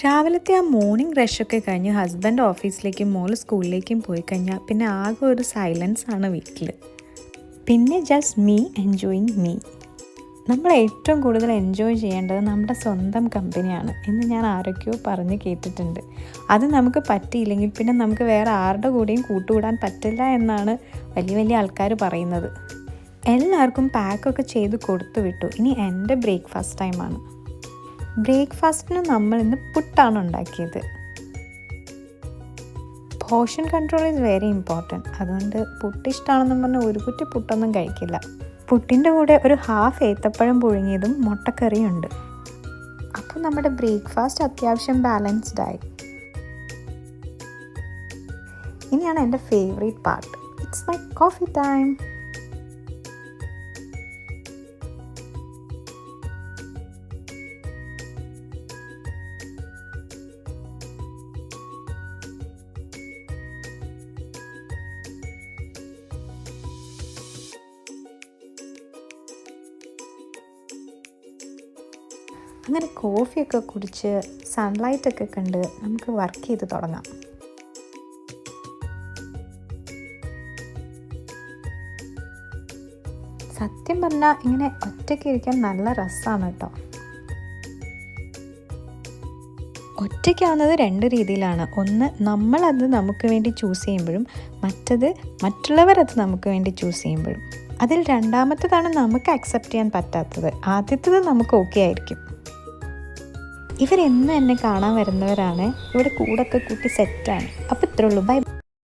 രാവിലത്തെ ആ മോർണിംഗ് റഷൊക്കെ കഴിഞ്ഞ് ഹസ്ബൻഡ് ഓഫീസിലേക്കും മോള് സ്കൂളിലേക്കും പോയി കഴിഞ്ഞാൽ പിന്നെ ആകെ ഒരു സൈലൻസ് ആണ് വീട്ടിൽ. പിന്നെ ജസ്റ്റ് മീ എൻജോയിങ് മീ. നമ്മൾ ഏറ്റവും കൂടുതൽ എൻജോയ് ചെയ്യേണ്ടത് നമ്മുടെ സ്വന്തം കമ്പനിയാണ് എന്ന് ഞാൻ ആരൊക്കെയോ പറഞ്ഞ് കേട്ടിട്ടുണ്ട്. അത് നമുക്ക് പറ്റിയില്ലെങ്കിൽ പിന്നെ നമുക്ക് വേറെ ആരുടെ കൂടെയും കൂട്ടുകൂടാൻ പറ്റില്ല എന്നാണ് വലിയ വലിയ ആൾക്കാർ പറയുന്നത്. എല്ലാവർക്കും പാക്കൊക്കെ ചെയ്ത് കൊടുത്തു വിട്ടു. ഇനി എൻ്റെ ബ്രേക്ക്ഫാസ്റ്റ് ടൈമാണ്. ബ്രേക്ക്ഫാസ്റ്റിന് നമ്മൾ ഇന്ന് പുട്ടാണ് ഉണ്ടാക്കിയത്. Portion control is very important. അതുകൊണ്ട് പുട്ട് ഇഷ്ടമാണെന്നും പറഞ്ഞ് ഒരു കുറ്റി പുട്ടൊന്നും കഴിക്കില്ല. പുട്ടിൻ്റെ കൂടെ ഒരു ഹാഫ് ഏത്തപ്പഴം പുഴുങ്ങിയതും മുട്ടക്കറിയും ഉണ്ട്. അപ്പോൾ നമ്മുടെ ബ്രേക്ക്ഫാസ്റ്റ് അത്യാവശ്യം ബാലൻസ്ഡായി. ഇനിയാണ് എൻ്റെ favourite part. It's my coffee time. അങ്ങനെ കോഫിയൊക്കെ കുടിച്ച് സൺലൈറ്റൊക്കെ കണ്ട് നമുക്ക് വർക്ക് ചെയ്ത് തുടങ്ങാം. സത്യം പറഞ്ഞാൽ ഇങ്ങനെ ഒറ്റയ്ക്ക് ഇരിക്കാൻ നല്ല രസമാണ് കേട്ടോ. ഒറ്റയ്ക്കാവുന്നത് രണ്ട് രീതിയിലാണ്. ഒന്ന്, നമ്മളത് നമുക്ക് വേണ്ടി ചൂസ് ചെയ്യുമ്പോഴും മറ്റത് മറ്റുള്ളവരത് നമുക്ക് വേണ്ടി ചൂസ് ചെയ്യുമ്പോഴും. അതിൽ രണ്ടാമത്തേതാണ് നമുക്ക് അക്സെപ്റ്റ് ചെയ്യാൻ പറ്റാത്തത്. ആദ്യത്തേത് നമുക്ക് ഓക്കെ ആയിരിക്കും. ഇവരെന്നും എന്നെ കാണാൻ വരുന്നവരാണ്. ഇവിടെ കൂടൊക്കെ കൂട്ടി സെറ്റാണ്. അപ്പോൾ ഇത്രേ ഉള്ളൂ. ബൈ.